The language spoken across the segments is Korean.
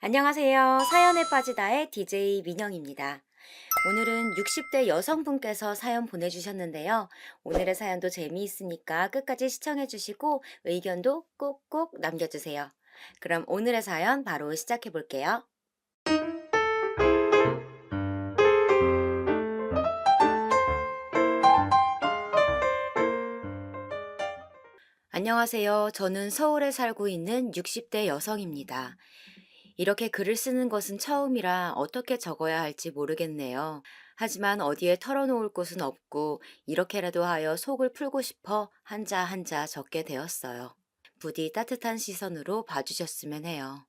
안녕하세요. 사연에 빠지다의 DJ 민영입니다. 오늘은 60대 여성분께서 사연 보내주셨는데요. 오늘의 사연도 재미있으니까 끝까지 시청해주시고 의견도 꼭꼭 남겨주세요. 그럼 오늘의 사연 바로 시작해 볼게요. 안녕하세요. 저는 서울에 살고 있는 60대 여성입니다. 이렇게 글을 쓰는 것은 처음이라 어떻게 적어야 할지 모르겠네요. 하지만 어디에 털어놓을 곳은 없고 이렇게라도 하여 속을 풀고 싶어 한자 한자 적게 되었어요. 부디 따뜻한 시선으로 봐주셨으면 해요.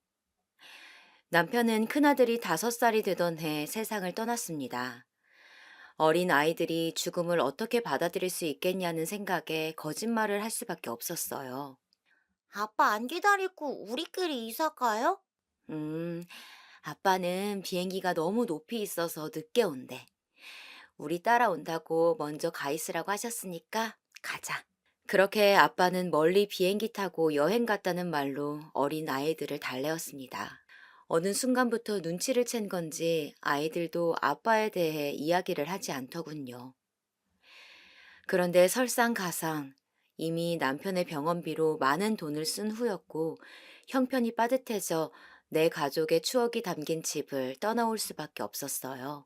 남편은 큰아들이 5살이 되던 해 세상을 떠났습니다. 어린 아이들이 죽음을 어떻게 받아들일 수 있겠냐는 생각에 거짓말을 할 수밖에 없었어요. 아빠 안 기다리고 우리끼리 이사 가요? 음, 아빠는 비행기가 너무 높이 있어서 늦게 온대. 우리 따라온다고 먼저 가 있으라고 하셨으니까 가자. 그렇게 아빠는 멀리 비행기 타고 여행 갔다는 말로 어린 아이들을 달래었습니다. 어느 순간부터 눈치를 챈 건지 아이들도 아빠에 대해 이야기를 하지 않더군요. 그런데 설상가상 이미 남편의 병원비로 많은 돈을 쓴 후였고 형편이 빠듯해져 내 가족의 추억이 담긴 집을 떠나올 수밖에 없었어요.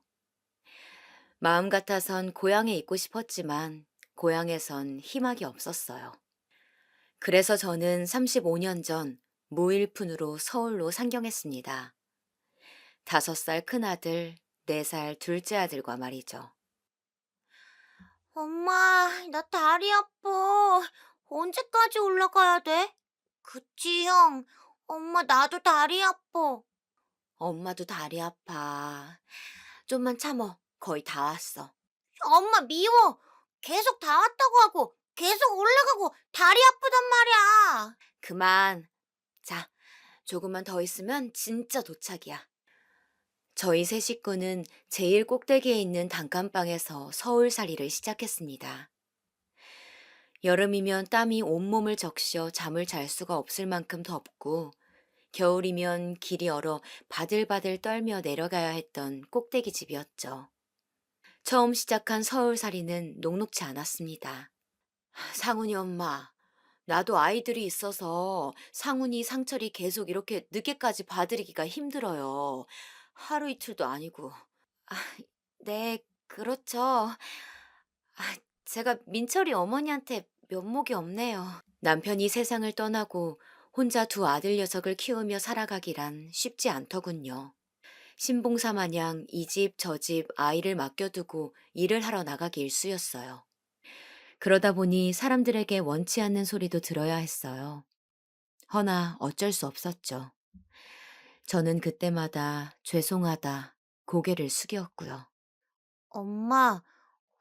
마음 같아선 고향에 있고 싶었지만 고향에선 희망이 없었어요. 그래서 저는 35년 전 무일푼으로 서울로 상경했습니다. 5살 큰아들, 4살 둘째 아들과 말이죠. 엄마, 나 다리 아파. 언제까지 올라가야 돼? 그치, 형. 엄마, 나도 다리 아파. 엄마도 다리 아파. 좀만 참어. 거의 다 왔어. 엄마, 미워. 계속 다 왔다고 하고, 계속 올라가고, 다리 아프단 말이야. 그만. 자, 조금만 더 있으면 진짜 도착이야. 저희 세 식구는 제일 꼭대기에 있는 단칸방에서 서울살이를 시작했습니다. 여름이면 땀이 온몸을 적셔 잠을 잘 수가 없을 만큼 덥고, 겨울이면 길이 얼어 바들바들 떨며 내려가야 했던 꼭대기 집이었죠. 처음 시작한 서울살이는 녹록지 않았습니다. 상훈이 엄마, 나도 아이들이 있어서 상훈이 상철이 계속 이렇게 늦게까지 봐드리기가 힘들어요. 하루 이틀도 아니고. 아, 네, 그렇죠. 제가 민철이 어머니한테 면목이 없네요. 남편이 세상을 떠나고 혼자 두 아들 녀석을 키우며 살아가기란 쉽지 않더군요. 신봉사 마냥 이 집 저 집 아이를 맡겨두고 일을 하러 나가기 일쑤였어요. 그러다 보니 사람들에게 원치 않는 소리도 들어야 했어요. 허나 어쩔 수 없었죠. 저는 그때마다 죄송하다 고개를 숙였고요. 엄마,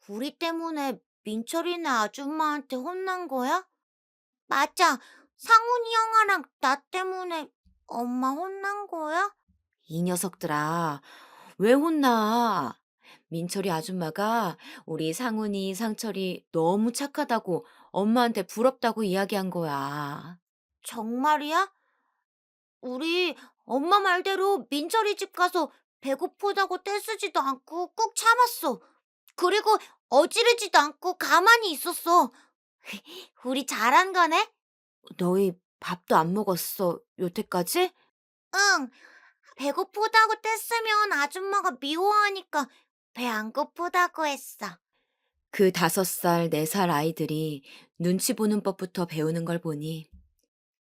우리 때문에 민철이네 아줌마한테 혼난 거야? 맞아. 상훈이 형아랑 나 때문에 엄마 혼난 거야? 이 녀석들아, 왜 혼나? 민철이 아줌마가 우리 상훈이, 상철이 너무 착하다고 엄마한테 부럽다고 이야기한 거야. 정말이야? 우리 엄마 말대로 민철이 집 가서 배고프다고 떼쓰지도 않고 꾹 참았어. 그리고 어지르지도 않고 가만히 있었어. 우리 잘한 거네? 너희 밥도 안 먹었어, 여태까지? 응. 배고프다고 떼쓰면 아줌마가 미워하니까 배 안 고프다고 했어. 그 5살, 4살 아이들이 눈치 보는 법부터 배우는 걸 보니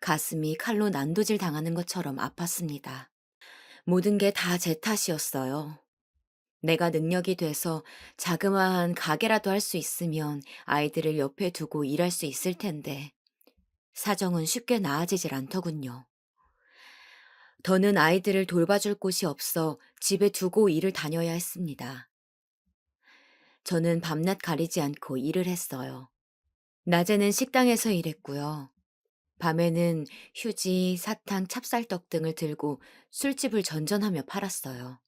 가슴이 칼로 난도질 당하는 것처럼 아팠습니다. 모든 게 다 제 탓이었어요. 내가 능력이 돼서 자그마한 가게라도 할 수 있으면 아이들을 옆에 두고 일할 수 있을 텐데 사정은 쉽게 나아지질 않더군요. 더는 아이들을 돌봐줄 곳이 없어 집에 두고 일을 다녀야 했습니다. 저는 밤낮 가리지 않고 일을 했어요. 낮에는 식당에서 일했고요. 밤에는 휴지, 사탕, 찹쌀떡 등을 들고 술집을 전전하며 팔았어요.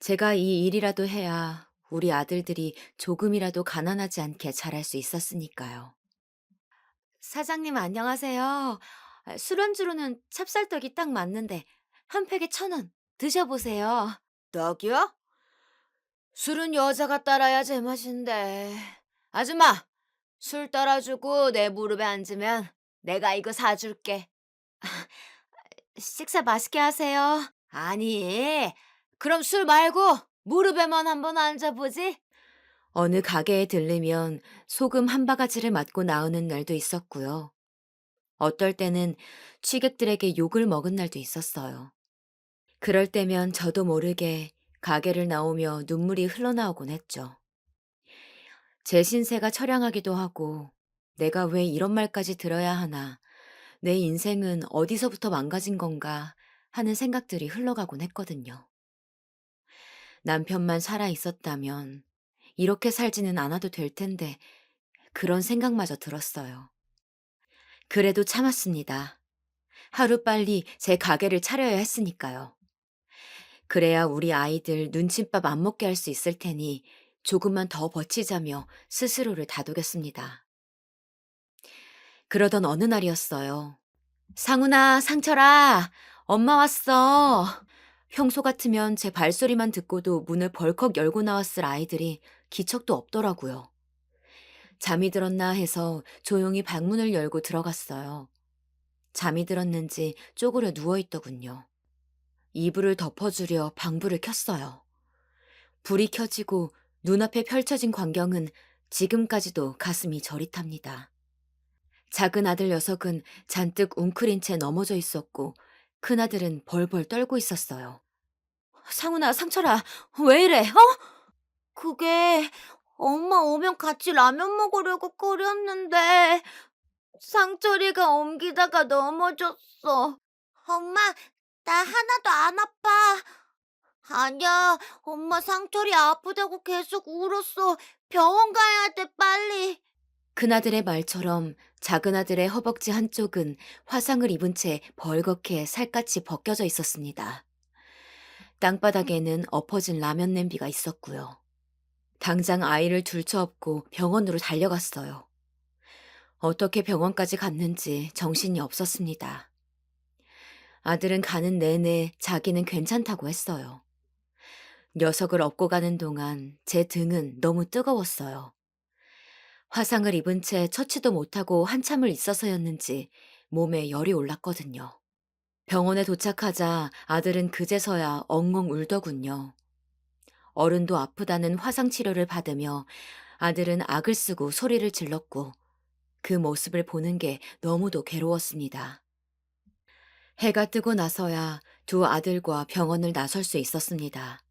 제가 이 일이라도 해야 우리 아들들이 조금이라도 가난하지 않게 자랄 수 있었으니까요. 사장님 안녕하세요. 술안주로는 찹쌀떡이 딱 맞는데 한 팩에 1,000원. 드셔보세요. 떡이요? 술은 여자가 따라야 제맛인데. 아줌마, 술 따라주고 내 무릎에 앉으면 내가 이거 사줄게. 식사 맛있게 하세요. 아니, 그럼 술 말고 무릎에만 한번 앉아보지. 어느 가게에 들르면 소금 한 바가지를 맞고 나오는 날도 있었고요. 어떨 때는 취객들에게 욕을 먹은 날도 있었어요. 그럴 때면 저도 모르게 가게를 나오며 눈물이 흘러나오곤 했죠. 제 신세가 처량하기도 하고, 내가 왜 이런 말까지 들어야 하나, 내 인생은 어디서부터 망가진 건가 하는 생각들이 흘러가곤 했거든요. 남편만 살아 있었다면 이렇게 살지는 않아도 될 텐데 그런 생각마저 들었어요. 그래도 참았습니다. 하루빨리 제 가게를 차려야 했으니까요. 그래야 우리 아이들 눈칫밥 안 먹게 할 수 있을 테니 조금만 더 버티자며 스스로를 다독였습니다. 그러던 어느 날이었어요. 상훈아, 상철아, 엄마 왔어. 평소 같으면 제 발소리만 듣고도 문을 벌컥 열고 나왔을 아이들이 기척도 없더라고요. 잠이 들었나 해서 조용히 방문을 열고 들어갔어요. 잠이 들었는지 쪼그려 누워있더군요. 이불을 덮어주려 방불을 켰어요. 불이 켜지고 눈앞에 펼쳐진 광경은 지금까지도 가슴이 저릿합니다. 작은 아들 녀석은 잔뜩 웅크린 채 넘어져 있었고 큰아들은 벌벌 떨고 있었어요. 상훈아, 상철아, 왜 이래? 그게 엄마 오면 같이 라면 먹으려고 끓였는데 상철이가 옮기다가 넘어졌어. 엄마, 나 하나도 안 아파. 아니야, 엄마 상철이 아프다고 계속 울었어. 병원 가야 돼, 빨리. 큰아들의 말처럼 작은아들의 허벅지 한쪽은 화상을 입은 채 벌겋게 살갗이 벗겨져 있었습니다. 땅바닥에는 엎어진 라면 냄비가 있었고요. 당장 아이를 들쳐업고 병원으로 달려갔어요. 어떻게 병원까지 갔는지 정신이 없었습니다. 아들은 가는 내내 자기는 괜찮다고 했어요. 녀석을 업고 가는 동안 제 등은 너무 뜨거웠어요. 화상을 입은 채 처치도 못하고 한참을 있어서였는지 몸에 열이 올랐거든요. 병원에 도착하자 아들은 그제서야 엉엉 울더군요. 어른도 아프다는 화상 치료를 받으며 아들은 악을 쓰고 소리를 질렀고 그 모습을 보는 게 너무도 괴로웠습니다. 해가 뜨고 나서야 두 아들과 병원을 나설 수 있었습니다.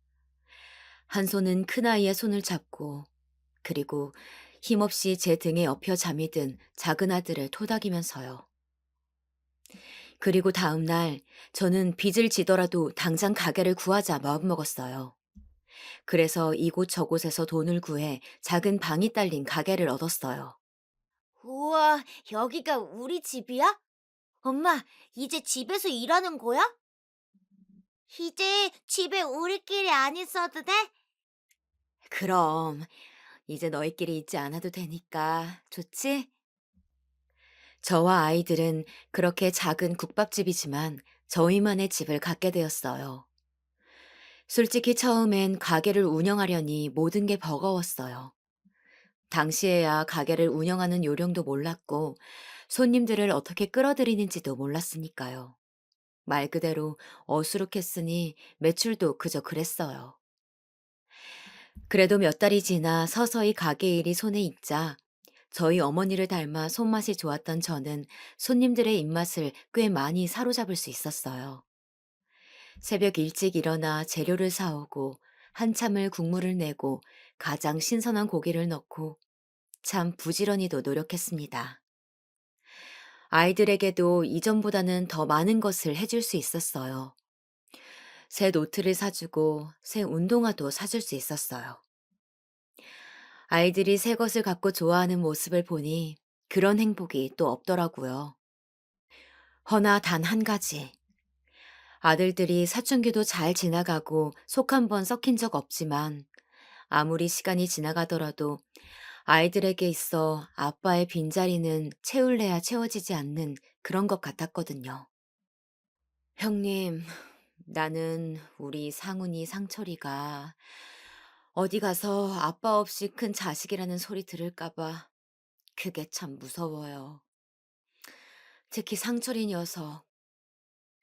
한 손은 큰아이의 손을 잡고 그리고 힘없이 제 등에 엎여 잠이 든 작은 아들을 토닥이면서요. 그리고 다음 날 저는 빚을 지더라도 당장 가게를 구하자 마음먹었어요. 그래서 이곳저곳에서 돈을 구해 작은 방이 딸린 가게를 얻었어요. 우와, 여기가 우리 집이야? 엄마, 이제 집에서 일하는 거야? 이제 집에 우리끼리 안 있어도 돼? 그럼 이제 너희끼리 있지 않아도 되니까 좋지? 저와 아이들은 그렇게 작은 국밥집이지만 저희만의 집을 갖게 되었어요. 솔직히 처음엔 가게를 운영하려니 모든 게 버거웠어요. 당시에야 가게를 운영하는 요령도 몰랐고 손님들을 어떻게 끌어들이는지도 몰랐으니까요. 말 그대로 어수룩했으니 매출도 그저 그랬어요. 그래도 몇 달이 지나 서서히 가게 일이 손에 익자 저희 어머니를 닮아 손맛이 좋았던 저는 손님들의 입맛을 꽤 많이 사로잡을 수 있었어요. 새벽 일찍 일어나 재료를 사오고 한참을 국물을 내고 가장 신선한 고기를 넣고 참 부지런히도 노력했습니다. 아이들에게도 이전보다는 더 많은 것을 해줄 수 있었어요. 새 노트를 사주고 새 운동화도 사줄 수 있었어요. 아이들이 새 것을 갖고 좋아하는 모습을 보니 그런 행복이 또 없더라고요. 허나 단 한 가지. 아들들이 사춘기도 잘 지나가고 속 한 번 썩힌 적 없지만 아무리 시간이 지나가더라도 아이들에게 있어 아빠의 빈자리는 채울래야 채워지지 않는 그런 것 같았거든요. 형님, 나는 우리 상훈이 상철이가 어디 가서 아빠 없이 큰 자식이라는 소리 들을까 봐 그게 참 무서워요. 특히 상철이 녀석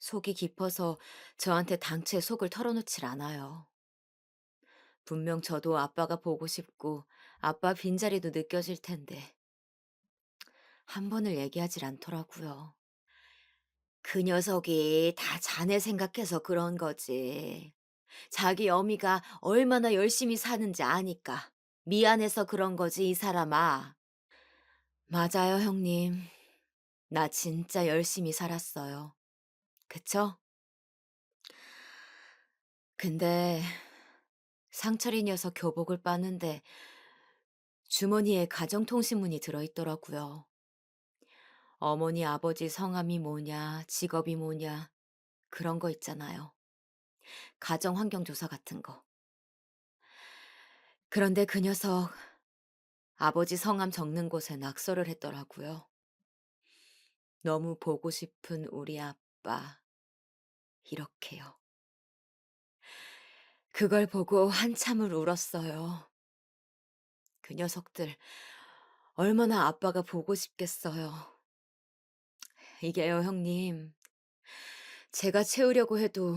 속이 깊어서 저한테 당최 속을 털어놓질 않아요. 분명 저도 아빠가 보고 싶고 아빠 빈자리도 느껴질 텐데 한 번을 얘기하질 않더라고요. 그 녀석이 다 자네 생각해서 그런 거지. 자기 어미가 얼마나 열심히 사는지 아니까. 미안해서 그런 거지, 이 사람아. 맞아요, 형님. 나 진짜 열심히 살았어요. 그쵸? 근데 상철이 녀석 교복을 빠는데 주머니에 가정통신문이 들어있더라고요. 어머니, 아버지 성함이 뭐냐, 직업이 뭐냐, 그런 거 있잖아요. 가정환경조사 같은 거. 그런데 그 녀석 아버지 성함 적는 곳에 낙서를 했더라고요. 너무 보고 싶은 우리 아빠. 이렇게요. 그걸 보고 한참을 울었어요. 그 녀석들 얼마나 아빠가 보고 싶겠어요. 이게요, 형님. 제가 채우려고 해도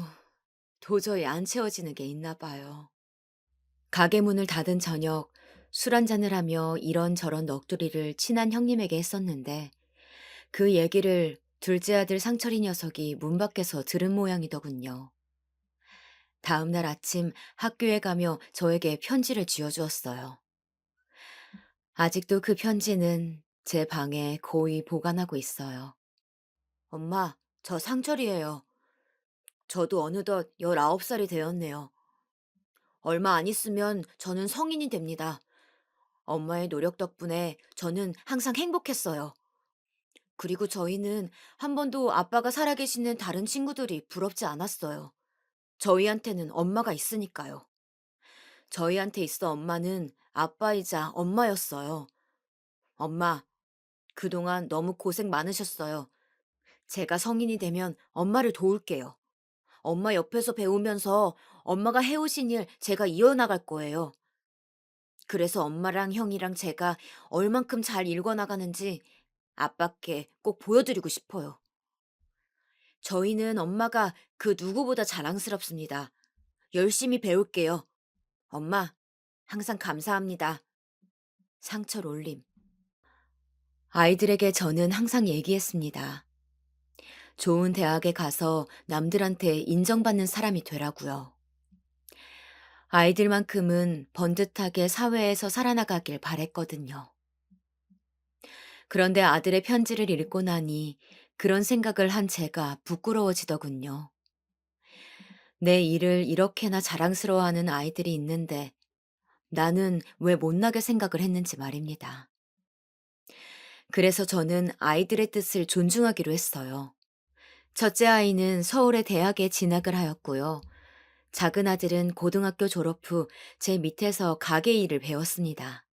도저히 안 채워지는 게 있나 봐요. 가게 문을 닫은 저녁 술 한잔을 하며 이런저런 넋두리를 친한 형님에게 했었는데 그 얘기를 둘째 아들 상철이 녀석이 문 밖에서 들은 모양이더군요. 다음 날 아침 학교에 가며 저에게 편지를 쥐어주었어요. 아직도 그 편지는 제 방에 고이 보관하고 있어요. 엄마, 저 상철이에요. 저도 어느덧 19살이 되었네요. 얼마 안 있으면 저는 성인이 됩니다. 엄마의 노력 덕분에 저는 항상 행복했어요. 그리고 저희는 한 번도 아빠가 살아계시는 다른 친구들이 부럽지 않았어요. 저희한테는 엄마가 있으니까요. 저희한테 있어 엄마는 아빠이자 엄마였어요. 엄마, 그동안 너무 고생 많으셨어요. 제가 성인이 되면 엄마를 도울게요. 엄마 옆에서 배우면서 엄마가 해오신 일 제가 이어나갈 거예요. 그래서 엄마랑 형이랑 제가 얼만큼 잘 읽어나가는지 아빠께 꼭 보여드리고 싶어요. 저희는 엄마가 그 누구보다 자랑스럽습니다. 열심히 배울게요. 엄마, 항상 감사합니다. 상철 올림. 아이들에게 저는 항상 얘기했습니다. 좋은 대학에 가서 남들한테 인정받는 사람이 되라고요. 아이들만큼은 번듯하게 사회에서 살아나가길 바랬거든요. 그런데 아들의 편지를 읽고 나니 그런 생각을 한 제가 부끄러워지더군요. 내 일을 이렇게나 자랑스러워하는 아이들이 있는데 나는 왜 못나게 생각을 했는지 말입니다. 그래서 저는 아이들의 뜻을 존중하기로 했어요. 첫째 아이는 서울의 대학에 진학을 하였고요. 작은 아들은 고등학교 졸업 후 제 밑에서 가게 일을 배웠습니다.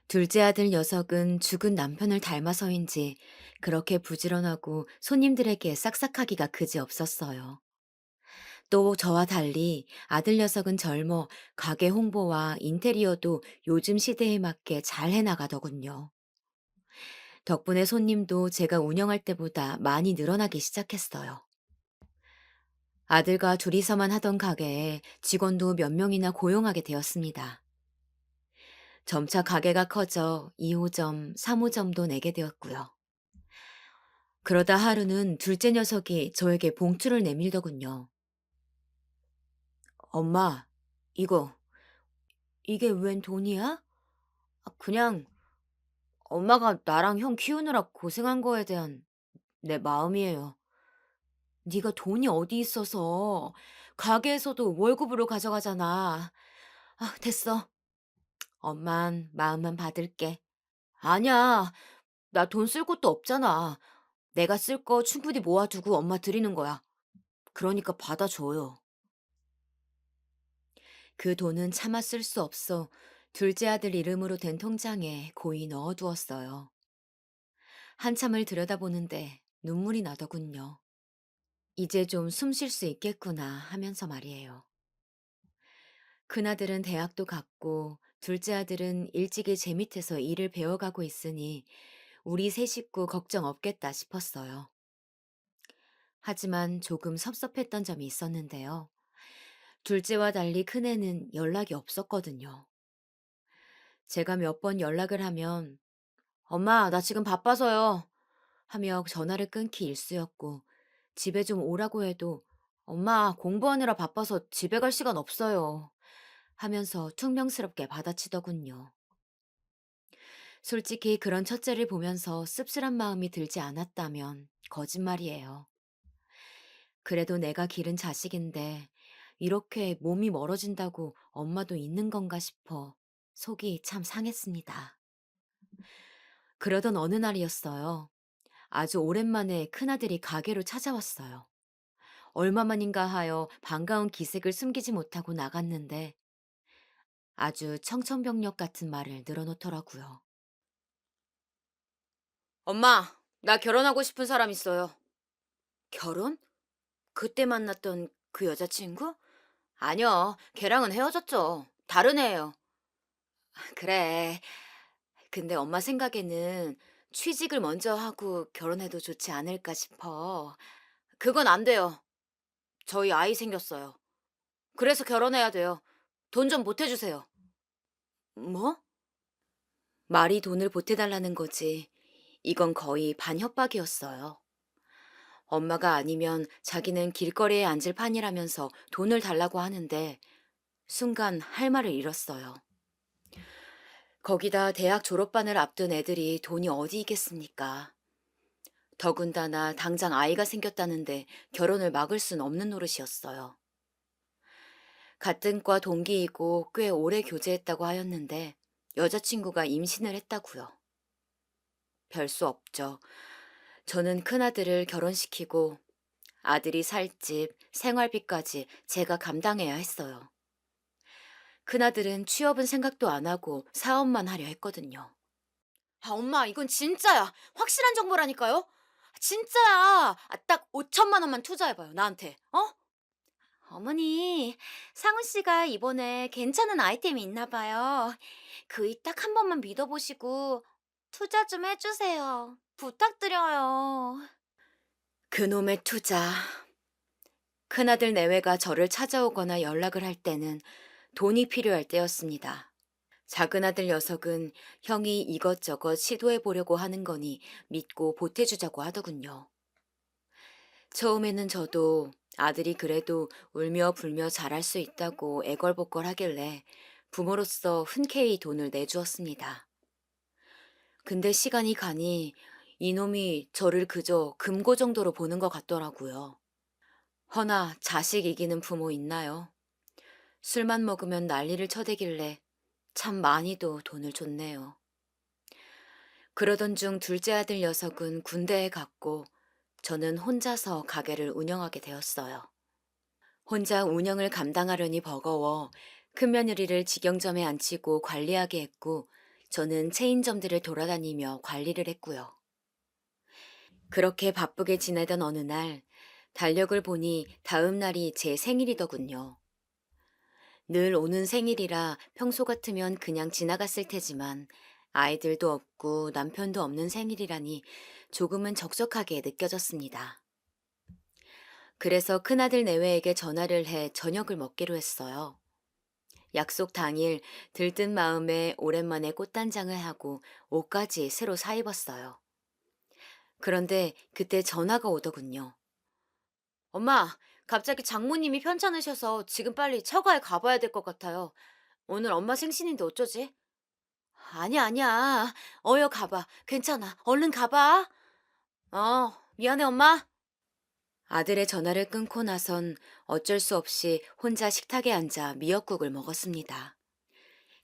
둘째 아들 녀석은 죽은 남편을 닮아서인지 그렇게 부지런하고 손님들에게 싹싹하기가 그지 없었어요. 또 저와 달리 아들 녀석은 젊어 가게 홍보와 인테리어도 요즘 시대에 맞게 잘 해나가더군요. 덕분에 손님도 제가 운영할 때보다 많이 늘어나기 시작했어요. 아들과 둘이서만 하던 가게에 직원도 몇 명이나 고용하게 되었습니다. 점차 가게가 커져 2호점, 3호점도 내게 되었고요. 그러다 하루는 둘째 녀석이 저에게 봉투를 내밀더군요. 엄마, 이거, 이게 웬 돈이야? 그냥 엄마가 나랑 형 키우느라 고생한 거에 대한 내 마음이에요. 네가 돈이 어디 있어서 가게에서도 월급으로 가져가잖아. 됐어. 엄만 마음만 받을게. 아니야. 나 돈 쓸 곳도 없잖아. 내가 쓸 거 충분히 모아두고 엄마 드리는 거야. 그러니까 받아줘요. 그 돈은 차마 쓸 수 없어 둘째 아들 이름으로 된 통장에 고이 넣어두었어요. 한참을 들여다보는데 눈물이 나더군요. 이제 좀 숨 쉴 수 있겠구나 하면서 말이에요. 큰아들은 대학도 갔고 둘째 아들은 일찍이 제 밑에서 일을 배워가고 있으니 우리 세 식구 걱정 없겠다 싶었어요. 하지만 조금 섭섭했던 점이 있었는데요. 둘째와 달리 큰애는 연락이 없었거든요. 제가 몇 번 연락을 하면 엄마, 나 지금 바빠서요. 하며 전화를 끊기 일쑤였고 집에 좀 오라고 해도 엄마, 공부하느라 바빠서 집에 갈 시간 없어요. 하면서 퉁명스럽게 받아치더군요. 솔직히 그런 첫째를 보면서 씁쓸한 마음이 들지 않았다면 거짓말이에요. 그래도 내가 기른 자식인데 이렇게 몸이 멀어진다고 엄마도 있는 건가 싶어 속이 참 상했습니다. 그러던 어느 날이었어요. 아주 오랜만에 큰아들이 가게로 찾아왔어요. 얼마만인가 하여 반가운 기색을 숨기지 못하고 나갔는데 아주 청천벽력 같은 말을 늘어놓더라고요. 엄마, 나 결혼하고 싶은 사람 있어요. 결혼? 그때 만났던 그 여자친구? 아니요, 걔랑은 헤어졌죠. 다른 애예요. 그래. 근데 엄마 생각에는 취직을 먼저 하고 결혼해도 좋지 않을까 싶어. 그건 안 돼요. 저희 아이 생겼어요. 그래서 결혼해야 돼요. 돈 좀 보태주세요. 뭐? 말이 돈을 보태달라는 거지. 이건 거의 반협박이었어요. 엄마가 아니면 자기는 길거리에 앉을 판이라면서 돈을 달라고 하는데 순간 할 말을 잃었어요. 거기다 대학 졸업반을 앞둔 애들이 돈이 어디 있겠습니까? 더군다나 당장 아이가 생겼다는데 결혼을 막을 순 없는 노릇이었어요. 같은 과 동기이고 꽤 오래 교제했다고 하였는데 여자친구가 임신을 했다고요. 별 수 없죠. 저는 큰아들을 결혼시키고 아들이 살 집, 생활비까지 제가 감당해야 했어요. 큰아들은 취업은 생각도 안 하고 사업만 하려 했거든요. 아, 엄마, 이건 진짜야. 확실한 정보라니까요. 진짜야. 딱 5천만 원만 투자해봐요, 나한테. 어? 어머니, 상우 씨가 이번에 괜찮은 아이템이 있나 봐요. 그이 딱 한 번만 믿어보시고 투자 좀 해주세요. 부탁드려요. 그놈의 투자. 큰아들 내외가 저를 찾아오거나 연락을 할 때는 돈이 필요할 때였습니다. 작은아들 녀석은 형이 이것저것 시도해 보려고 하는 거니 믿고 보태주자고 하더군요. 처음에는 저도 아들이 그래도 울며 불며 잘할 수 있다고 애걸복걸 하길래 부모로서 흔쾌히 돈을 내주었습니다. 근데 시간이 가니 이놈이 저를 그저 금고 정도로 보는 것 같더라고요. 허나 자식 이기는 부모 있나요? 술만 먹으면 난리를 쳐대길래 참 많이도 돈을 줬네요. 그러던 중 둘째 아들 녀석은 군대에 갔고 저는 혼자서 가게를 운영하게 되었어요. 혼자 운영을 감당하려니 버거워 큰며느리를 직영점에 앉히고 관리하게 했고 저는 체인점들을 돌아다니며 관리를 했고요. 그렇게 바쁘게 지내던 어느 날 달력을 보니 다음 날이 제 생일이더군요. 늘 오는 생일이라 평소 같으면 그냥 지나갔을 테지만 아이들도 없고 남편도 없는 생일이라니 조금은 적적하게 느껴졌습니다. 그래서 큰아들 내외에게 전화를 해 저녁을 먹기로 했어요. 약속 당일 들뜬 마음에 오랜만에 꽃단장을 하고 옷까지 새로 사 입었어요. 그런데 그때 전화가 오더군요. 엄마, 갑자기 장모님이 편찮으셔서 지금 빨리 처가에 가봐야 될 것 같아요. 오늘 엄마 생신인데 어쩌지? 아니야, 아니야. 어여 가봐. 괜찮아. 얼른 가봐. 미안해, 엄마. 아들의 전화를 끊고 나선 어쩔 수 없이 혼자 식탁에 앉아 미역국을 먹었습니다.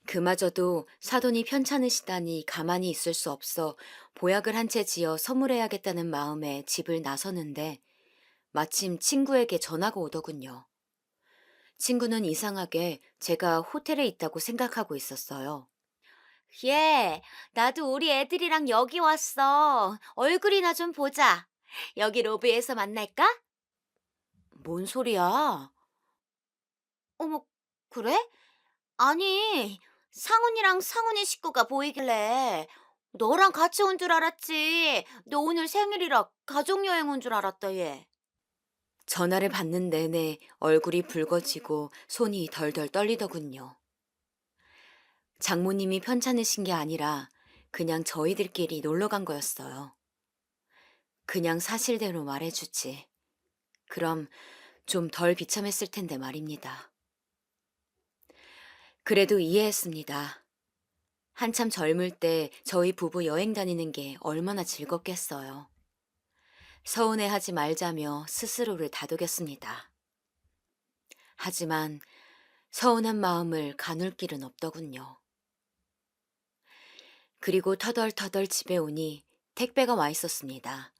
그마저도 사돈이 편찮으시다니 가만히 있을 수 없어 보약을 한 채 지어 선물해야겠다는 마음에 집을 나서는데 마침 친구에게 전화가 오더군요. 친구는 이상하게 제가 호텔에 있다고 생각하고 있었어요. 얘, 나도 우리 애들이랑 여기 왔어. 얼굴이나 좀 보자. 여기 로비에서 만날까? 뭔 소리야? 어머, 그래? 아니, 상훈이랑 상훈이 식구가 보이길래 너랑 같이 온 줄 알았지. 너 오늘 생일이라 가족여행 온 줄 알았다, 얘. 전화를 받는 내내 얼굴이 붉어지고 손이 덜덜 떨리더군요. 장모님이 편찮으신 게 아니라 그냥 저희들끼리 놀러 간 거였어요. 그냥 사실대로 말해주지. 그럼 좀 덜 비참했을 텐데 말입니다. 그래도 이해했습니다. 한참 젊을 때 저희 부부 여행 다니는 게 얼마나 즐겁겠어요. 서운해하지 말자며 스스로를 다독였습니다. 하지만 서운한 마음을 가눌 길은 없더군요. 그리고 터덜터덜 집에 오니 택배가 와 있었습니다.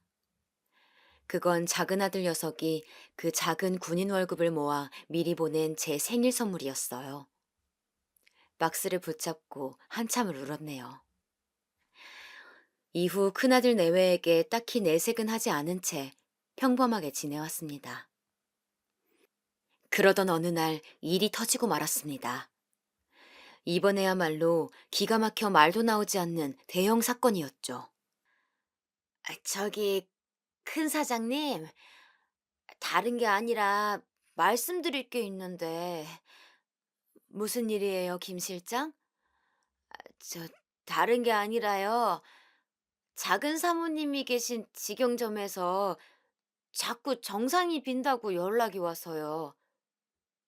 그건 작은 아들 녀석이 그 작은 군인 월급을 모아 미리 보낸 제 생일 선물이었어요. 박스를 붙잡고 한참을 울었네요. 이후 큰아들 내외에게 딱히 내색은 하지 않은 채 평범하게 지내왔습니다. 그러던 어느 날 일이 터지고 말았습니다. 이번에야말로 기가 막혀 말도 나오지 않는 대형 사건이었죠. 저기, 큰 사장님, 다른 게 아니라 말씀드릴 게 있는데, 무슨 일이에요, 김 실장? 저, 다른 게 아니라요. 작은 사모님이 계신 직영점에서 자꾸 정산이 빈다고 연락이 와서요.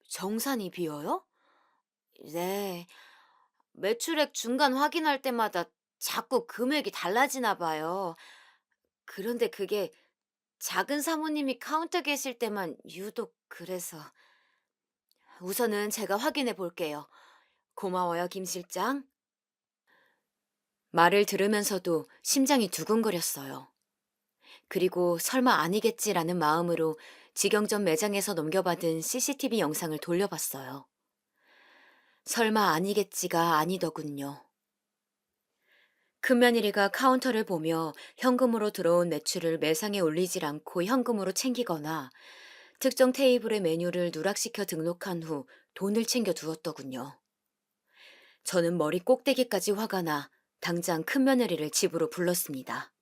정산이 비어요? 네. 매출액 중간 확인할 때마다 자꾸 금액이 달라지나 봐요. 그런데 그게 작은 사모님이 카운터 계실 때만 유독 그래서. 우선은 제가 확인해 볼게요. 고마워요, 김 실장. 말을 들으면서도 심장이 두근거렸어요. 그리고 설마 아니겠지라는 마음으로 직영점 매장에서 넘겨받은 CCTV 영상을 돌려봤어요. 설마 아니겠지가 아니더군요. 큰며느리가 카운터를 보며 현금으로 들어온 매출을 매상에 올리질 않고 현금으로 챙기거나 특정 테이블의 메뉴를 누락시켜 등록한 후 돈을 챙겨 두었더군요. 저는 머리 꼭대기까지 화가 나 당장 큰며느리를 집으로 불렀습니다.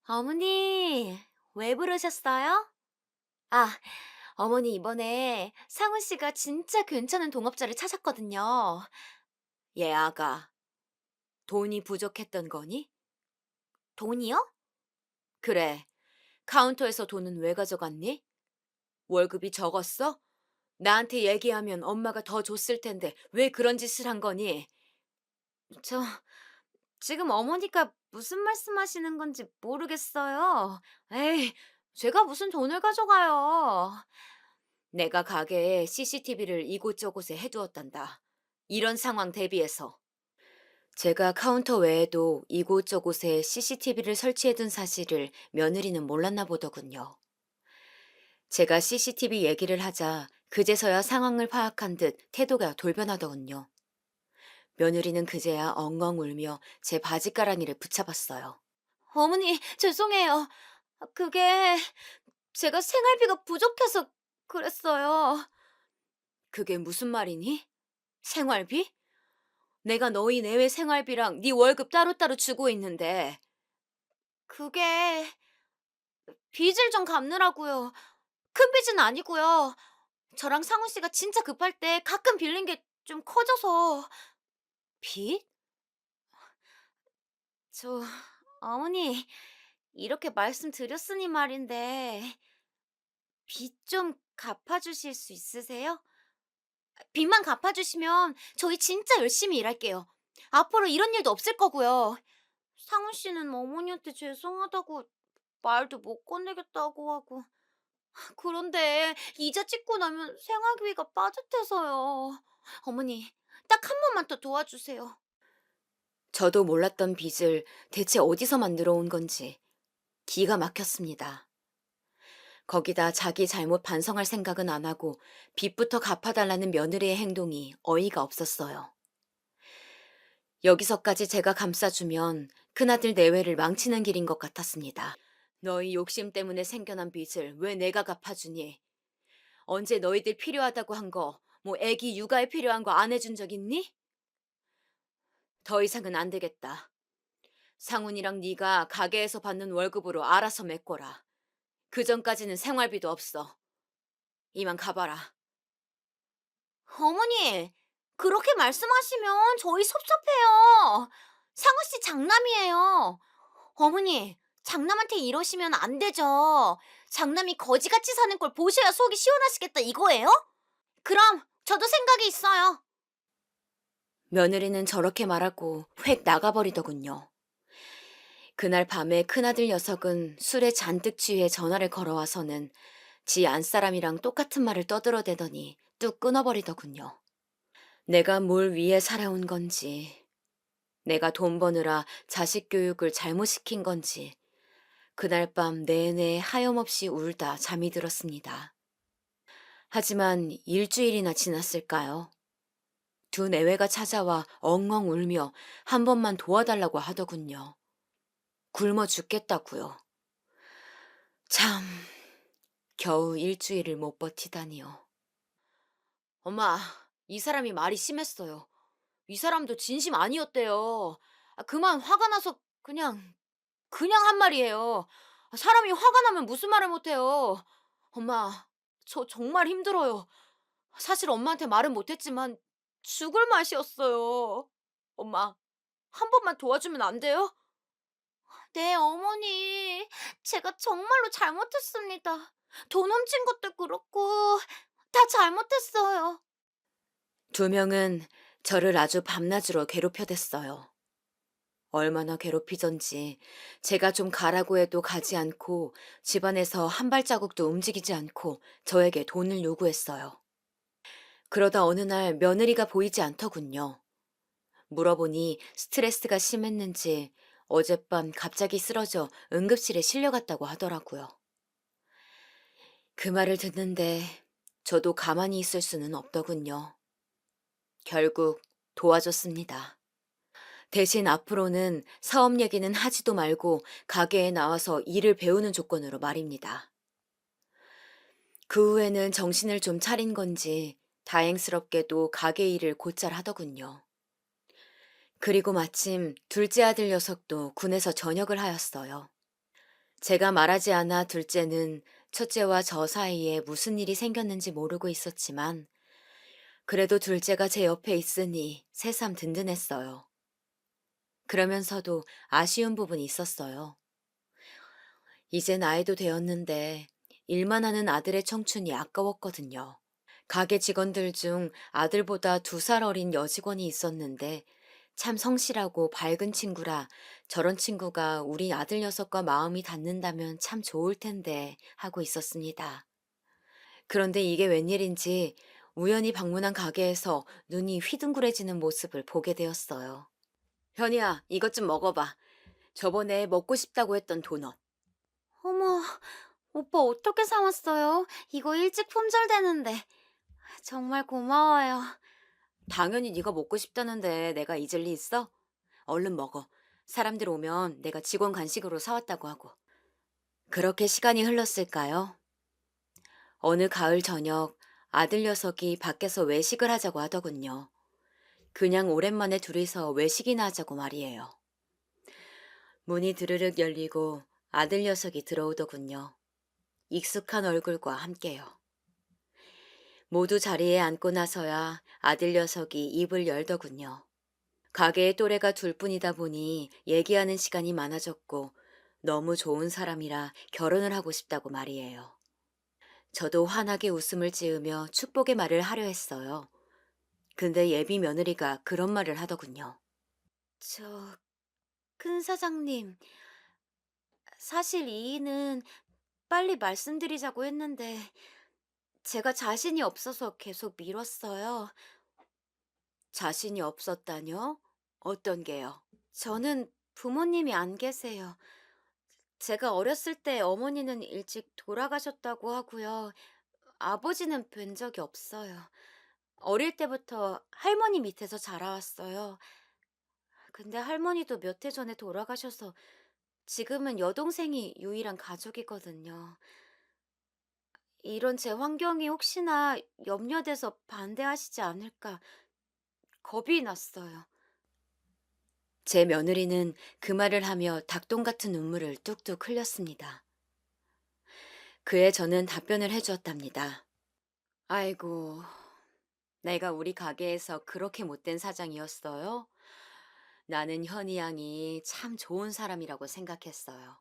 어머니, 왜 부르셨어요? 아, 어머니 이번에 상훈 씨가 진짜 괜찮은 동업자를 찾았거든요. 얘 아가, 돈이 부족했던 거니? 돈이요? 그래, 카운터에서 돈은 왜 가져갔니? 월급이 적었어? 나한테 얘기하면 엄마가 더 줬을 텐데 왜 그런 짓을 한 거니? 저, 지금 어머니가 무슨 말씀하시는 건지 모르겠어요. 에이, 제가 무슨 돈을 가져가요. 내가 가게에 CCTV를 이곳저곳에 해두었단다. 이런 상황 대비해서. 제가 카운터 외에도 이곳저곳에 CCTV를 설치해둔 사실을 며느리는 몰랐나 보더군요. 제가 CCTV 얘기를 하자 그제서야 상황을 파악한 듯 태도가 돌변하더군요. 며느리는 그제야 엉엉 울며 제 바지가랑이를 붙잡았어요. 어머니, 죄송해요. 그게 제가 생활비가 부족해서 그랬어요. 그게 무슨 말이니? 생활비? 내가 너희 내외 생활비랑 네 월급 따로따로 주고 있는데. 그게 빚을 좀 갚느라고요. 큰 빚은 아니고요. 저랑 상훈 씨가 진짜 급할 때 가끔 빌린 게 좀 커져서. 빚? 저, 어머니, 이렇게 말씀드렸으니 말인데, 빚 좀 갚아주실 수 있으세요? 빚만 갚아주시면 저희 진짜 열심히 일할게요. 앞으로 이런 일도 없을 거고요. 상훈 씨는 어머니한테 죄송하다고 말도 못 꺼내겠다고 하고. 그런데 이자 찍고 나면 생활비가 빠듯해서요. 어머니, 딱 한 번만 더 도와주세요. 저도 몰랐던 빚을 대체 어디서 만들어 온 건지 기가 막혔습니다. 거기다 자기 잘못 반성할 생각은 안 하고 빚부터 갚아달라는 며느리의 행동이 어이가 없었어요. 여기서까지 제가 감싸주면 큰아들 내외를 망치는 길인 것 같았습니다. 너희 욕심 때문에 생겨난 빚을 왜 내가 갚아주니? 언제 너희들 필요하다고 한 거, 뭐 애기 육아에 필요한 거 안 해준 적 있니? 더 이상은 안 되겠다. 상훈이랑 네가 가게에서 받는 월급으로 알아서 메꿔라. 그 전까지는 생활비도 없어. 이만 가봐라. 어머니, 그렇게 말씀하시면 저희 섭섭해요. 상우 씨 장남이에요. 어머니, 장남한테 이러시면 안 되죠. 장남이 거지같이 사는 걸 보셔야 속이 시원하시겠다 이거예요? 그럼 저도 생각이 있어요. 며느리는 저렇게 말하고 획 나가버리더군요. 그날 밤에 큰아들 녀석은 술에 잔뜩 취해 전화를 걸어와서는 지 안사람이랑 똑같은 말을 떠들어대더니 뚝 끊어버리더군요. 내가 뭘 위해 살아온 건지, 내가 돈 버느라 자식 교육을 잘못 시킨 건지, 그날 밤 내내 하염없이 울다 잠이 들었습니다. 하지만 일주일이나 지났을까요? 두 내외가 찾아와 엉엉 울며 한 번만 도와달라고 하더군요. 굶어 죽겠다고요. 참, 겨우 일주일을 못 버티다니요. 엄마, 이 사람이 말이 심했어요. 이 사람도 진심 아니었대요. 그만 화가 나서 그냥 한 말이에요. 사람이 화가 나면 무슨 말을 못해요. 엄마, 저 정말 힘들어요. 사실 엄마한테 말은 못했지만 죽을 맛이었어요. 엄마, 한 번만 도와주면 안 돼요? 네, 어머니. 제가 정말로 잘못했습니다. 돈 훔친 것도 그렇고 다 잘못했어요. 두 명은 저를 아주 밤낮으로 괴롭혀댔어요. 얼마나 괴롭히던지 제가 좀 가라고 해도 가지 않고 집안에서 한 발자국도 움직이지 않고 저에게 돈을 요구했어요. 그러다 어느 날 며느리가 보이지 않더군요. 물어보니 스트레스가 심했는지 어젯밤 갑자기 쓰러져 응급실에 실려갔다고 하더라고요. 그 말을 듣는데 저도 가만히 있을 수는 없더군요. 결국 도와줬습니다. 대신 앞으로는 사업 얘기는 하지도 말고 가게에 나와서 일을 배우는 조건으로 말입니다. 그 후에는 정신을 좀 차린 건지 다행스럽게도 가게 일을 곧잘 하더군요. 그리고 마침 둘째 아들 녀석도 군에서 전역을 하였어요. 제가 말하지 않아 둘째는 첫째와 저 사이에 무슨 일이 생겼는지 모르고 있었지만 그래도 둘째가 제 옆에 있으니 새삼 든든했어요. 그러면서도 아쉬운 부분이 있었어요. 이제 나이도 되었는데 일만 하는 아들의 청춘이 아까웠거든요. 가게 직원들 중 아들보다 2살 어린 여직원이 있었는데 참 성실하고 밝은 친구라 저런 친구가 우리 아들 녀석과 마음이 닿는다면 참 좋을 텐데 하고 있었습니다. 그런데 이게 웬일인지 우연히 방문한 가게에서 눈이 휘둥그레지는 모습을 보게 되었어요. 현이야, 이것 좀 먹어봐. 저번에 먹고 싶다고 했던 도넛. 어머, 오빠 어떻게 사왔어요? 이거 일찍 품절되는데. 정말 고마워요. 당연히 네가 먹고 싶다는데 내가 잊을 리 있어? 얼른 먹어. 사람들 오면 내가 직원 간식으로 사왔다고 하고. 그렇게 시간이 흘렀을까요? 어느 가을 저녁 아들 녀석이 밖에서 외식을 하자고 하더군요. 그냥 오랜만에 둘이서 외식이나 하자고 말이에요. 문이 드르륵 열리고 아들 녀석이 들어오더군요. 익숙한 얼굴과 함께요. 모두 자리에 앉고 나서야 아들 녀석이 입을 열더군요. 가게에 또래가 둘뿐이다 보니 얘기하는 시간이 많아졌고 너무 좋은 사람이라 결혼을 하고 싶다고 말이에요. 저도 환하게 웃음을 지으며 축복의 말을 하려 했어요. 근데 예비 며느리가 그런 말을 하더군요. 저, 큰 사장님, 사실 이 일은 빨리 말씀드리자고 했는데 제가 자신이 없어서 계속 미뤘어요. 자신이 없었다뇨? 어떤 게요? 저는 부모님이 안 계세요. 제가 어렸을 때 어머니는 일찍 돌아가셨다고 하고요. 아버지는 뵌 적이 없어요. 어릴 때부터 할머니 밑에서 자라왔어요. 근데 할머니도 몇 해 전에 돌아가셔서 지금은 여동생이 유일한 가족이거든요. 이런 제 환경이 혹시나 염려돼서 반대하시지 않을까 겁이 났어요. 제 며느리는 그 말을 하며 닭똥 같은 눈물을 뚝뚝 흘렸습니다. 그에 저는 답변을 해주었답니다. 아이고, 내가 우리 가게에서 그렇게 못된 사장이었어요? 나는 현이 양이 참 좋은 사람이라고 생각했어요.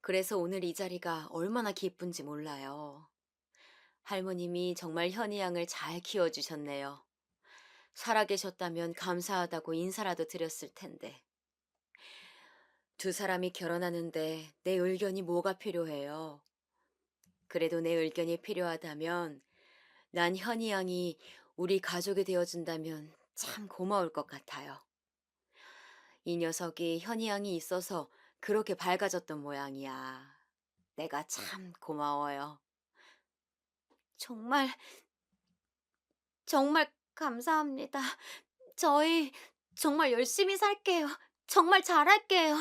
그래서 오늘 이 자리가 얼마나 기쁜지 몰라요. 할머님이 정말 현이 양을 잘 키워주셨네요. 살아계셨다면 감사하다고 인사라도 드렸을 텐데. 두 사람이 결혼하는데 내 의견이 뭐가 필요해요? 그래도 내 의견이 필요하다면 난 현이 양이 우리 가족이 되어준다면 참 고마울 것 같아요. 이 녀석이 현이 양이 있어서 그렇게 밝아졌던 모양이야. 내가 참 고마워요. 정말, 정말 감사합니다. 저희 정말 열심히 살게요. 정말 잘할게요.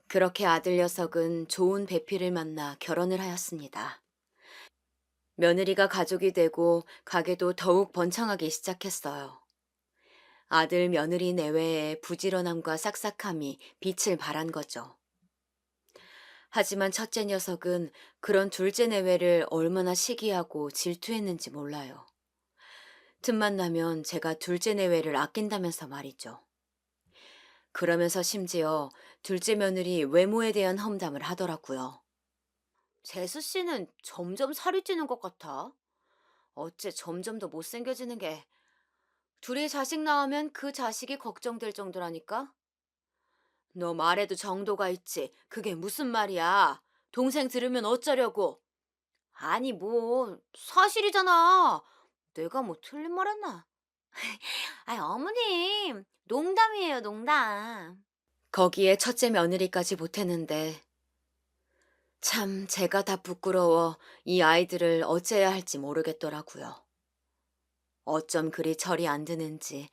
그렇게 아들 녀석은 좋은 배필을 만나 결혼을 하였습니다. 며느리가 가족이 되고 가게도 더욱 번창하기 시작했어요. 아들 며느리 내외의 부지런함과 싹싹함이 빛을 발한 거죠. 하지만 첫째 녀석은 그런 둘째 내외를 얼마나 시기하고 질투했는지 몰라요. 틈만 나면 제가 둘째 내외를 아낀다면서 말이죠. 그러면서 심지어 둘째 며느리 외모에 대한 험담을 하더라고요. 재수 씨는 점점 살이 찌는 것 같아. 어째 점점 더 못생겨지는 게. 둘이 자식 낳으면 그 자식이 걱정될 정도라니까? 너 말에도 정도가 있지. 그게 무슨 말이야? 동생 들으면 어쩌려고? 아니, 뭐, 사실이잖아. 내가 뭐 틀린 말 했나? 아니, 어머님. 농담이에요, 농담. 거기에 첫째 며느리까지 보태는데 참 제가 다 부끄러워 이 아이들을 어째야 할지 모르겠더라고요. 어쩜 그리 철이 안 드는지.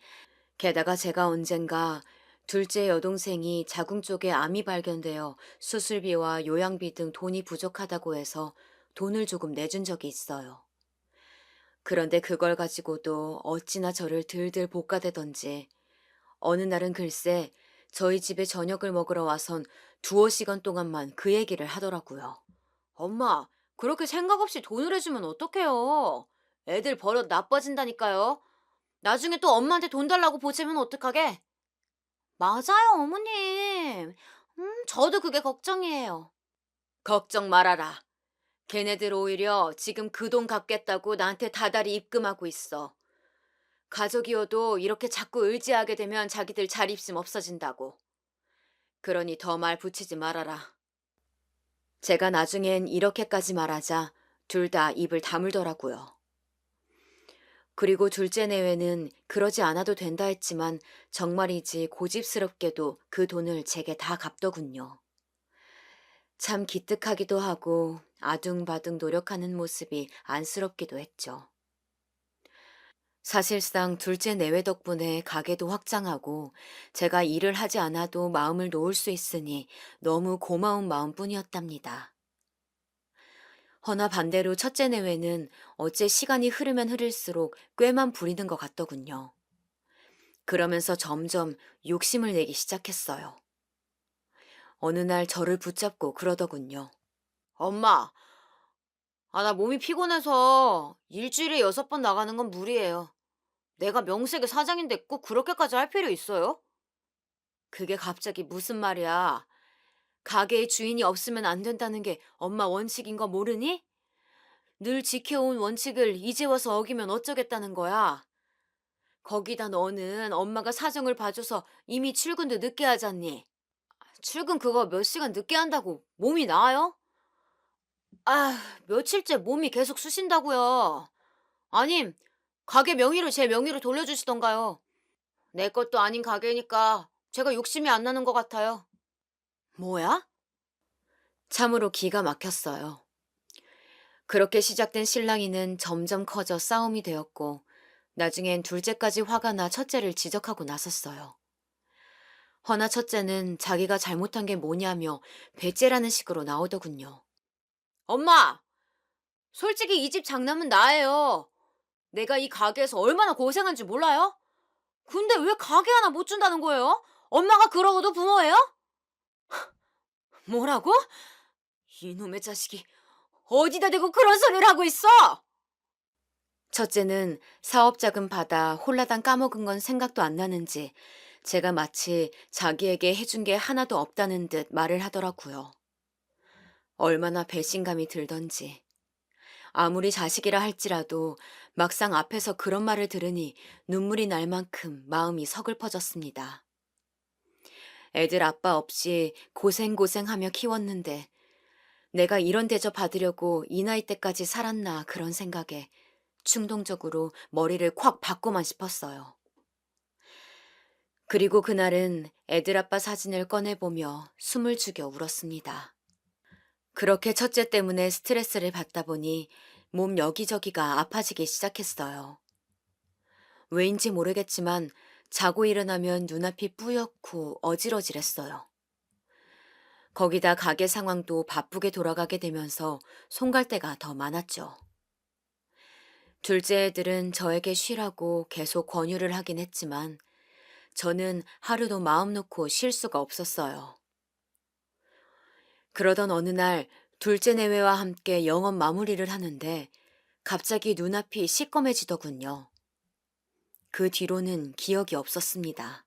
게다가 제가 언젠가 둘째 여동생이 자궁 쪽에 암이 발견되어 수술비와 요양비 등 돈이 부족하다고 해서 돈을 조금 내준 적이 있어요. 그런데 그걸 가지고도 어찌나 저를 들들 볶아대던지 어느 날은 글쎄 저희 집에 저녁을 먹으러 와선 두어 시간 동안만 그 얘기를 하더라고요. 엄마, 그렇게 생각 없이 돈을 해주면 어떡해요? 애들 버릇 나빠진다니까요. 나중에 또 엄마한테 돈 달라고 보채면 어떡하게? 맞아요, 어머님. 저도 그게 걱정이에요. 걱정 말아라. 걔네들 오히려 지금 그 돈 갚겠다고 나한테 다달이 입금하고 있어. 가족이어도 이렇게 자꾸 의지하게 되면 자기들 자립심 없어진다고. 그러니 더 말 붙이지 말아라. 제가 나중엔 이렇게까지 말하자 둘 다 입을 다물더라고요. 그리고 둘째 내외는 그러지 않아도 된다 했지만 정말이지 고집스럽게도 그 돈을 제게 다 갚더군요. 참 기특하기도 하고 아둥바둥 노력하는 모습이 안쓰럽기도 했죠. 사실상 둘째 내외 덕분에 가게도 확장하고 제가 일을 하지 않아도 마음을 놓을 수 있으니 너무 고마운 마음뿐이었답니다. 허나 반대로 첫째 내외는 어째 시간이 흐르면 흐를수록 꾀만 부리는 것 같더군요. 그러면서 점점 욕심을 내기 시작했어요. 어느 날 저를 붙잡고 그러더군요. 엄마, 나 몸이 피곤해서 일주일에 6번 나가는 건 무리예요. 내가 명색의 사장인데 꼭 그렇게까지 할 필요 있어요? 그게 갑자기 무슨 말이야? 가게의 주인이 없으면 안 된다는 게 엄마 원칙인 거 모르니? 늘 지켜온 원칙을 이제 와서 어기면 어쩌겠다는 거야? 거기다 너는 엄마가 사정을 봐줘서 이미 출근도 늦게 하잖니. 출근 그거 몇 시간 늦게 한다고 몸이 나아요? 며칠째 몸이 계속 쑤신다고요. 아님, 가게 명의로 제 명의로 돌려주시던가요. 내 것도 아닌 가게니까 제가 욕심이 안 나는 것 같아요. 뭐야? 참으로 기가 막혔어요. 그렇게 시작된 실랑이는 점점 커져 싸움이 되었고, 나중엔 둘째까지 화가 나 첫째를 지적하고 나섰어요. 허나 첫째는 자기가 잘못한 게 뭐냐며 배째라는 식으로 나오더군요. 엄마! 솔직히 이 집 장남은 나예요. 내가 이 가게에서 얼마나 고생한지 몰라요? 근데 왜 가게 하나 못 준다는 거예요? 엄마가 그러고도 부모예요? 뭐라고? 이놈의 자식이 어디다 대고 그런 소리를 하고 있어? 첫째는 사업 자금 받아 홀라당 까먹은 건 생각도 안 나는지 제가 마치 자기에게 해준 게 하나도 없다는 듯 말을 하더라고요. 얼마나 배신감이 들던지. 아무리 자식이라 할지라도 막상 앞에서 그런 말을 들으니 눈물이 날 만큼 마음이 서글퍼졌습니다. 애들 아빠 없이 고생고생하며 키웠는데 내가 이런 대접 받으려고 이 나이 때까지 살았나 그런 생각에 충동적으로 머리를 콱 박고만 싶었어요. 그리고 그날은 애들 아빠 사진을 꺼내보며 숨을 죽여 울었습니다. 그렇게 첫째 때문에 스트레스를 받다 보니 몸 여기저기가 아파지기 시작했어요. 왜인지 모르겠지만 자고 일어나면 눈앞이 뿌옇고 어지러질했어요. 거기다 가게 상황도 바쁘게 돌아가게 되면서 손갈 데가 더 많았죠. 둘째 애들은 저에게 쉬라고 계속 권유를 하긴 했지만 저는 하루도 마음 놓고 쉴 수가 없었어요. 그러던 어느 날 둘째 내외와 함께 영업 마무리를 하는데 갑자기 눈앞이 시꺼매지더군요. 그 뒤로는 기억이 없었습니다.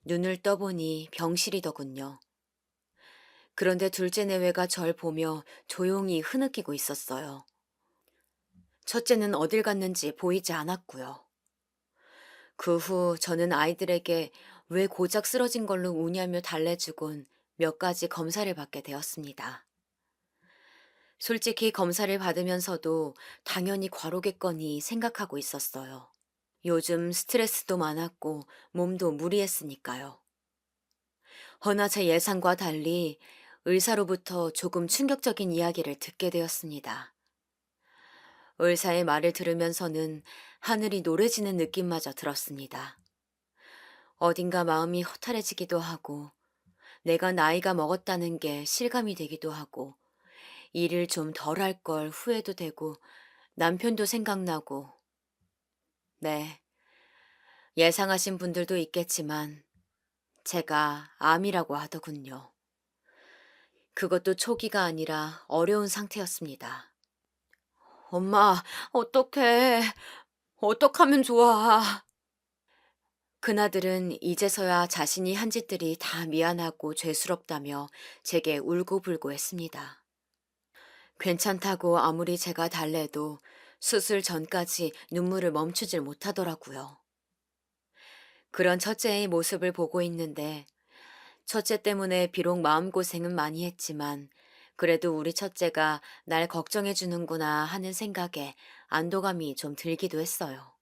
눈을 떠보니 병실이더군요. 그런데 둘째 내외가 절 보며 조용히 흐느끼고 있었어요. 첫째는 어딜 갔는지 보이지 않았고요. 그 후 저는 아이들에게 왜 고작 쓰러진 걸로 우냐며 달래주곤 몇 가지 검사를 받게 되었습니다. 솔직히 검사를 받으면서도 당연히 과로겠거니 생각하고 있었어요. 요즘 스트레스도 많았고 몸도 무리했으니까요. 허나 제 예상과 달리 의사로부터 조금 충격적인 이야기를 듣게 되었습니다. 의사의 말을 들으면서는 하늘이 노래지는 느낌마저 들었습니다. 어딘가 마음이 허탈해지기도 하고 내가 나이가 먹었다는 게 실감이 되기도 하고 일을 좀 덜 할 걸 후회도 되고 남편도 생각나고 네, 예상하신 분들도 있겠지만 제가 암이라고 하더군요. 그것도 초기가 아니라 어려운 상태였습니다. 엄마, 어떡해. 어떡하면 좋아. 그나들은 이제서야 자신이 한 짓들이 다 미안하고 죄스럽다며 제게 울고불고 했습니다. 괜찮다고 아무리 제가 달래도 수술 전까지 눈물을 멈추질 못하더라고요. 그런 첫째의 모습을 보고 있는데 첫째 때문에 비록 마음고생은 많이 했지만 그래도 우리 첫째가 날 걱정해 주는구나 하는 생각에 안도감이 좀 들기도 했어요.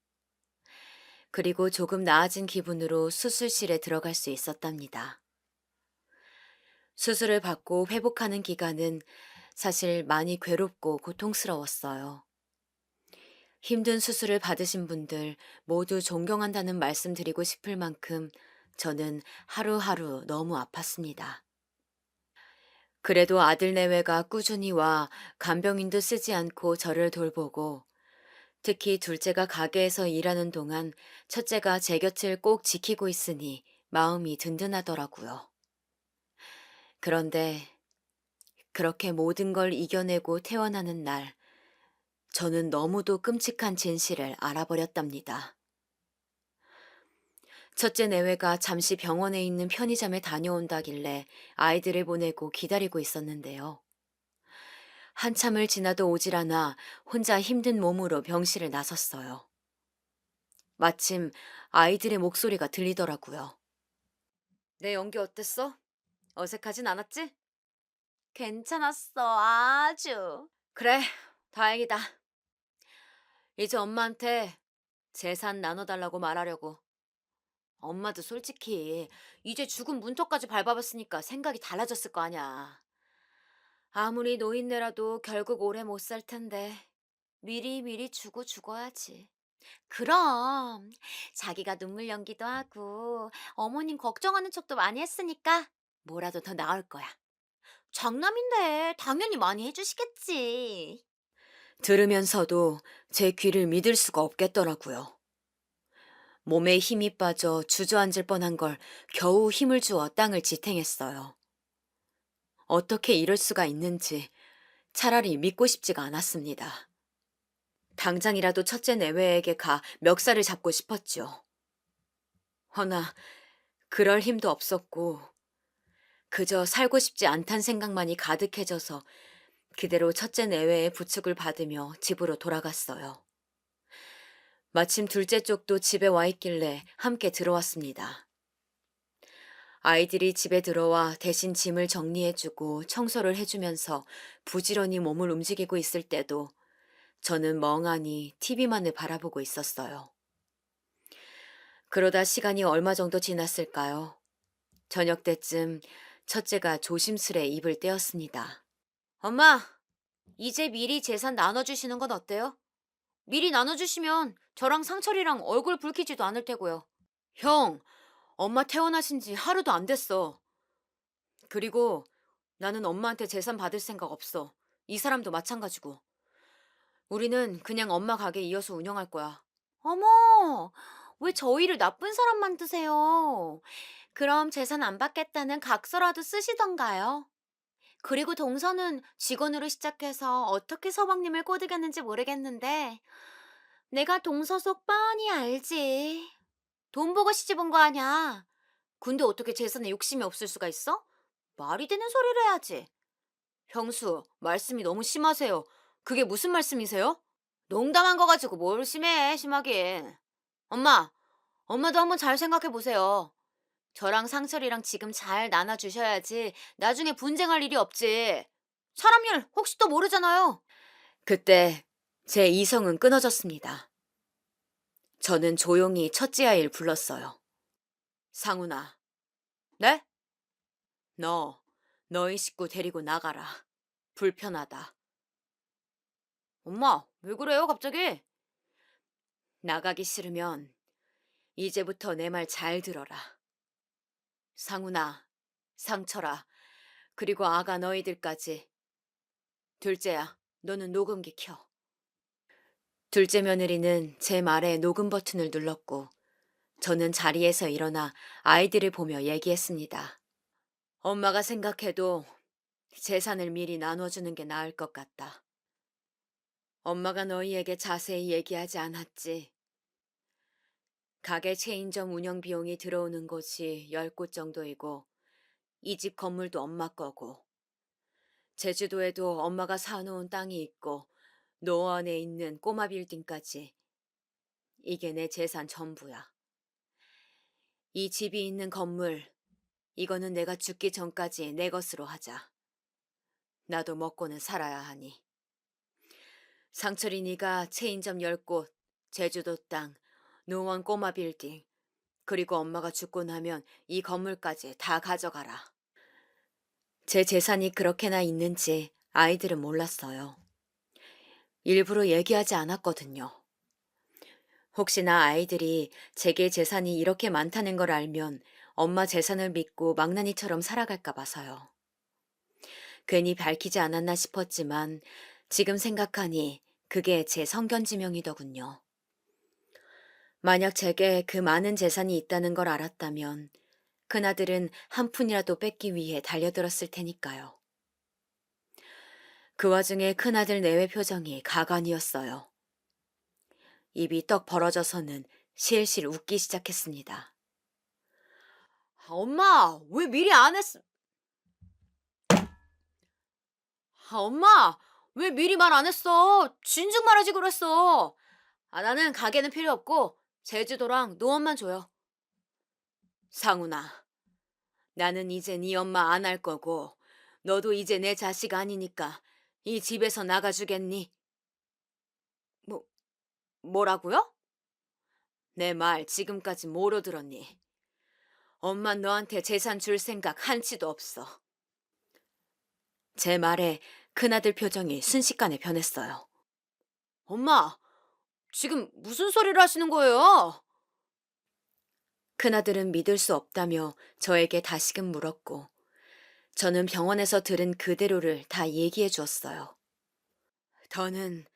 그리고 조금 나아진 기분으로 수술실에 들어갈 수 있었답니다. 수술을 받고 회복하는 기간은 사실 많이 괴롭고 고통스러웠어요. 힘든 수술을 받으신 분들 모두 존경한다는 말씀 드리고 싶을 만큼 저는 하루하루 너무 아팠습니다. 그래도 아들 내외가 꾸준히 와 간병인도 쓰지 않고 저를 돌보고 특히 둘째가 가게에서 일하는 동안 첫째가 제 곁을 꼭 지키고 있으니 마음이 든든하더라고요. 그런데 그렇게 모든 걸 이겨내고 퇴원하는 날, 저는 너무도 끔찍한 진실을 알아버렸답니다. 첫째 내외가 잠시 병원에 있는 편의점에 다녀온다길래 아이들을 보내고 기다리고 있었는데요. 한참을 지나도 오질 않아 혼자 힘든 몸으로 병실을 나섰어요. 마침 아이들의 목소리가 들리더라고요. 내 연기 어땠어? 어색하진 않았지? 괜찮았어, 아주. 그래, 다행이다. 이제 엄마한테 재산 나눠달라고 말하려고. 엄마도 솔직히 이제 죽은 문턱까지 밟아봤으니까 생각이 달라졌을 거 아냐. 아무리 노인네라도 결국 오래 못 살 텐데 미리미리 주고 죽어야지. 그럼 자기가 눈물 연기도 하고 어머님 걱정하는 척도 많이 했으니까 뭐라도 더 나을 거야. 장남인데 당연히 많이 해주시겠지. 들으면서도 제 귀를 믿을 수가 없겠더라고요. 몸에 힘이 빠져 주저앉을 뻔한 걸 겨우 힘을 주어 땅을 지탱했어요. 어떻게 이럴 수가 있는지 차라리 믿고 싶지가 않았습니다. 당장이라도 첫째 내외에게 가 멱살을 잡고 싶었죠. 허나 그럴 힘도 없었고 그저 살고 싶지 않단 생각만이 가득해져서 그대로 첫째 내외의 부축을 받으며 집으로 돌아갔어요. 마침 둘째 쪽도 집에 와 있길래 함께 들어왔습니다. 아이들이 집에 들어와 대신 짐을 정리해주고 청소를 해주면서 부지런히 몸을 움직이고 있을 때도 저는 멍하니 TV만을 바라보고 있었어요. 그러다 시간이 얼마 정도 지났을까요? 저녁 때쯤 첫째가 조심스레 입을 떼었습니다. 엄마, 이제 미리 재산 나눠주시는 건 어때요? 미리 나눠주시면 저랑 상철이랑 얼굴 붉히지도 않을 테고요. 형, 엄마 퇴원하신 지 하루도 안 됐어. 그리고 나는 엄마한테 재산 받을 생각 없어. 이 사람도 마찬가지고. 우리는 그냥 엄마 가게 이어서 운영할 거야. 어머, 왜 저희를 나쁜 사람 만드세요? 그럼 재산 안 받겠다는 각서라도 쓰시던가요? 그리고 동서는 직원으로 시작해서 어떻게 서방님을 꼬드겼는지 모르겠는데 내가 동서 속 뻔히 알지. 돈 보고 시집 온 거 아냐. 근데 어떻게 재산에 욕심이 없을 수가 있어? 말이 되는 소리를 해야지. 형수, 말씀이 너무 심하세요. 그게 무슨 말씀이세요? 농담한 거 가지고 뭘 심하긴. 엄마, 엄마도 한번 잘 생각해 보세요. 저랑 상철이랑 지금 잘 나눠주셔야지 나중에 분쟁할 일이 없지. 사람 일 혹시 또 모르잖아요. 그때 제 이성은 끊어졌습니다. 저는 조용히 첫째 아이를 불렀어요. 상훈아. 네? 너희 식구 데리고 나가라. 불편하다. 엄마, 왜 그래요, 갑자기? 나가기 싫으면 이제부터 내 말 잘 들어라. 상훈아, 상철아, 그리고 아가 너희들까지. 둘째야, 너는 녹음기 켜. 둘째 며느리는 제 말에 녹음 버튼을 눌렀고 저는 자리에서 일어나 아이들을 보며 얘기했습니다. 엄마가 생각해도 재산을 미리 나눠주는 게 나을 것 같다. 엄마가 너희에게 자세히 얘기하지 않았지. 가게 체인점 운영 비용이 들어오는 곳이 10곳 정도이고 이 집 건물도 엄마 거고 제주도에도 엄마가 사놓은 땅이 있고 노원에 있는 꼬마 빌딩까지 이게 내 재산 전부야. 이 집이 있는 건물 이거는 내가 죽기 전까지 내 것으로 하자. 나도 먹고는 살아야 하니. 상철이 네가 체인점 10곳, 제주도 땅, 노원 꼬마 빌딩, 그리고 엄마가 죽고 나면 이 건물까지 다 가져가라. 제 재산이 그렇게나 있는지 아이들은 몰랐어요. 일부러 얘기하지 않았거든요. 혹시나 아이들이 제게 재산이 이렇게 많다는 걸 알면 엄마 재산을 믿고 망나니처럼 살아갈까 봐서요. 괜히 밝히지 않았나 싶었지만 지금 생각하니 그게 제 성견지명이더군요. 만약 제게 그 많은 재산이 있다는 걸 알았다면 그나들은 한 푼이라도 뺏기 위해 달려들었을 테니까요. 그 와중에 큰아들 내외 표정이 가관이었어요. 입이 떡 벌어져서는 실실 웃기 시작했습니다. 엄마, 왜 미리 안 했어? 엄마, 왜 미리 말 안 했어? 진즉 말하지 그랬어. 나는 가게는 필요 없고 제주도랑 노원만 줘요. 상훈아, 나는 이제 네 엄마 안 할 거고 너도 이제 내 자식 아니니까 이 집에서 나가주겠니? 뭐, 뭐라고요? 내 말 지금까지 뭐로 들었니? 엄마 너한테 재산 줄 생각 한치도 없어. 제 말에 큰아들 표정이 순식간에 변했어요. 엄마, 지금 무슨 소리를 하시는 거예요? 큰아들은 믿을 수 없다며 저에게 다시금 물었고 저는 병원에서 들은 그대로를 다 얘기해 주었어요. 더는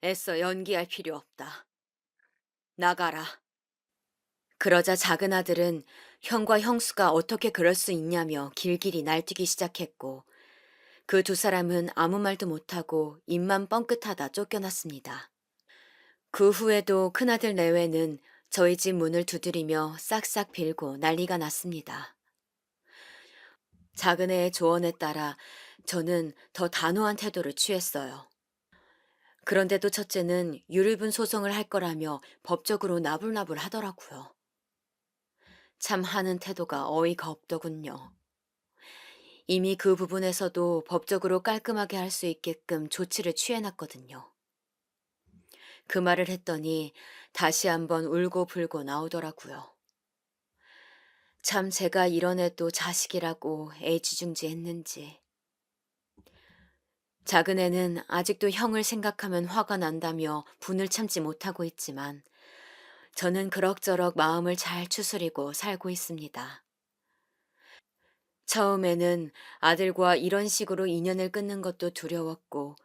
애써 연기할 필요 없다. 나가라. 그러자 작은 아들은 형과 형수가 어떻게 그럴 수 있냐며 길길이 날뛰기 시작했고 그 두 사람은 아무 말도 못하고 입만 뻥끗하다 쫓겨났습니다. 그 후에도 큰아들 내외는 저희 집 문을 두드리며 싹싹 빌고 난리가 났습니다. 작은 애의 조언에 따라 저는 더 단호한 태도를 취했어요. 그런데도 첫째는 유류분 소송을 할 거라며 법적으로 나불나불 하더라고요. 참 하는 태도가 어이가 없더군요. 이미 그 부분에서도 법적으로 깔끔하게 할 수 있게끔 조치를 취해놨거든요. 그 말을 했더니 다시 한번 울고 불고 나오더라고요. 참 제가 이런 애도 자식이라고 애지중지했는지. 작은 애는 아직도 형을 생각하면 화가 난다며 분을 참지 못하고 있지만 저는 그럭저럭 마음을 잘 추스리고 살고 있습니다. 처음에는 아들과 이런 식으로 인연을 끊는 것도 두려웠고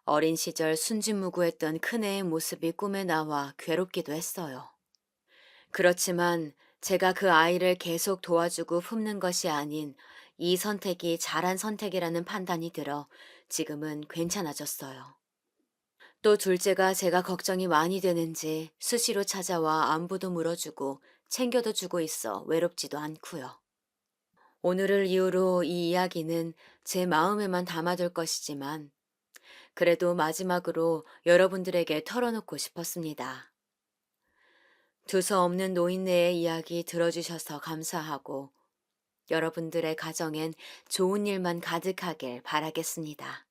어린 시절 순진무구했던 큰애의 모습이 꿈에 나와 괴롭기도 했어요. 그렇지만 제가 그 아이를 계속 도와주고 품는 것이 아닌 이 선택이 잘한 선택이라는 판단이 들어 지금은 괜찮아졌어요. 또 둘째가 제가 걱정이 많이 되는지 수시로 찾아와 안부도 물어주고 챙겨도 주고 있어 외롭지도 않고요. 오늘을 이유로 이 이야기는 제 마음에만 담아둘 것이지만 그래도 마지막으로 여러분들에게 털어놓고 싶었습니다. 두서 없는 노인네의 이야기 들어주셔서 감사하고 여러분들의 가정엔 좋은 일만 가득하길 바라겠습니다.